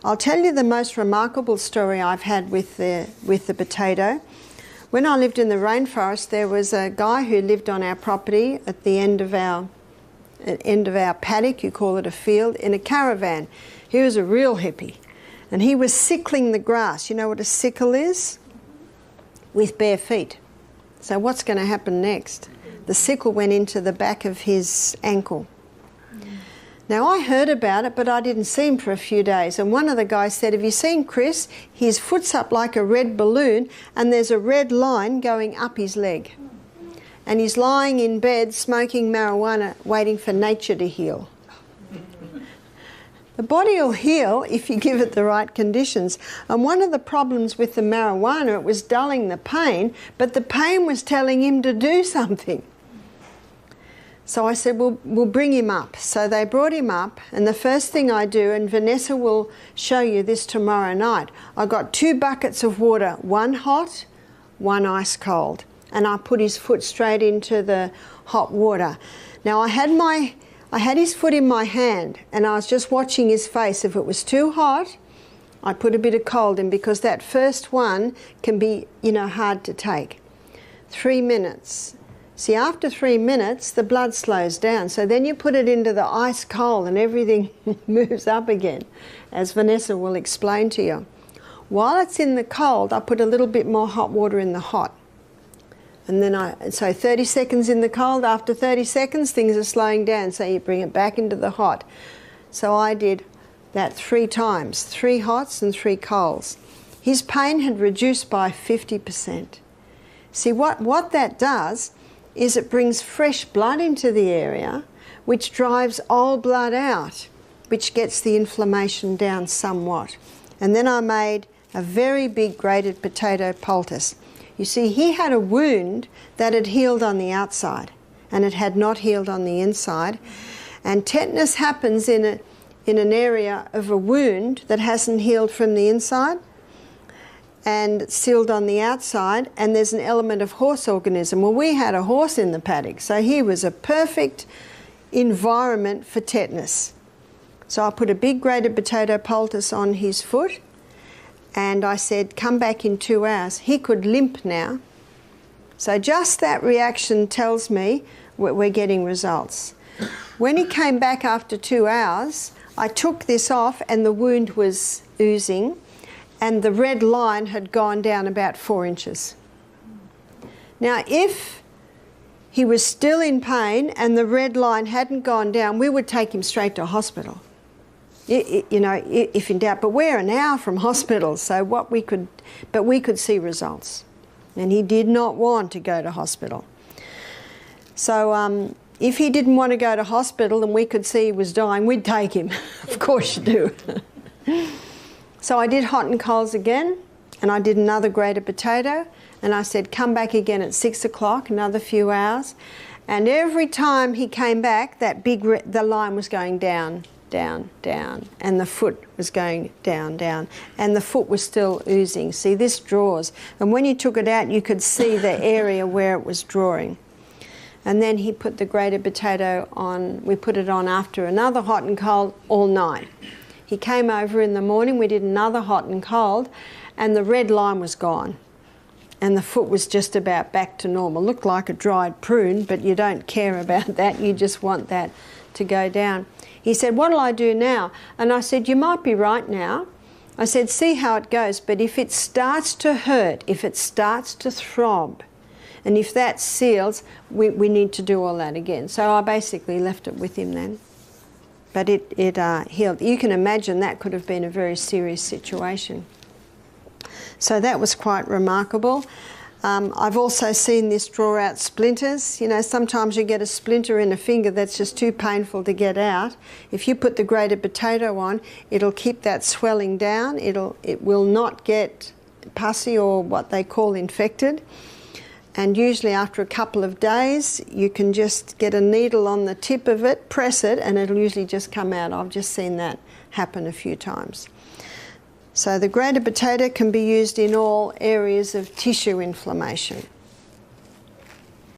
I'll tell you the most remarkable story I've had with the potato. When I lived in the rainforest, there was a guy who lived on our property at the end of our paddock, you call it a field, in a caravan. He was a real hippie, and he was sickling the grass. You know what a sickle is? With bare feet. So what's going to happen next? The sickle went into the back of his ankle. Now, I heard about it, but I didn't see him for a few days. And one of the guys said, have you seen Chris? His foot's up like a red balloon, and there's a red line going up his leg. And he's lying in bed smoking marijuana, waiting for nature to heal. The body will heal if you give it the right conditions. And one of the problems with the marijuana, it was dulling the pain, but the pain was telling him to do something. So I said, we'll bring him up. So they brought him up, and the first thing I do, and Vanessa will show you this tomorrow night, I got 2 buckets of water, one hot, one ice cold. And I put his foot straight into the hot water. Now I had his foot in my hand, and I was just watching his face. If it was too hot, I put a bit of cold in, because that first one can be, hard to take. 3 minutes. See, after 3 minutes, the blood slows down. So then you put it into the ice cold and everything moves up again, as Vanessa will explain to you. While it's in the cold, I put a little bit more hot water in the hot. And then so 30 seconds in the cold, after 30 seconds, things are slowing down, so you bring it back into the hot. So I did that 3 times, 3 hots and 3 colds. His pain had reduced by 50%. See, what that does is it brings fresh blood into the area, which drives old blood out, which gets the inflammation down somewhat. And then I made a very big grated potato poultice. You see, he had a wound that had healed on the outside, and it had not healed on the inside. And tetanus happens in an area of a wound that hasn't healed from the inside and sealed on the outside, and there's an element of horse organism. Well, we had a horse in the paddock, so he was a perfect environment for tetanus. So I put a big grated potato poultice on his foot, and I said, come back in 2 hours. He could limp now. So just that reaction tells me we're getting results. When he came back after 2 hours, I took this off, and the wound was oozing, and the red line had gone down about 4 inches. Now, if he was still in pain and the red line hadn't gone down, we would take him straight to hospital. If in doubt. But we're an hour from hospital, so we could see results. And he did not want to go to hospital. So if he didn't want to go to hospital and we could see he was dying, we'd take him. Of course you do. So I did hot and colds again, and I did another grated potato, and I said, come back again at 6 o'clock, another few hours. And every time he came back, the line was going down, down, down, and the foot was going down, down, and the foot was still oozing. See, this draws, and when you took it out, you could see the area where it was drawing. And then he put the grated potato on, we put it on after another hot and cold all night. He came over in the morning, we did another hot and cold, and the red line was gone. And the foot was just about back to normal. Looked like a dried prune, but you don't care about that, you just want that to go down. He said, what'll I do now? And I said, you might be right now. I said, see how it goes, but if it starts to hurt, if it starts to throb, and if that seals, we need to do all that again. So I basically left it with him then. But it healed. You can imagine that could have been a very serious situation. So that was quite remarkable. I've also seen this draw out splinters. You know, sometimes you get a splinter in a finger that's just too painful to get out. If you put the grated potato on, it'll keep that swelling down. It will not get pussy or what they call infected. And usually after a couple of days, you can just get a needle on the tip of it, press it, and it'll usually just come out. I've just seen that happen a few times. So the grated potato can be used in all areas of tissue inflammation.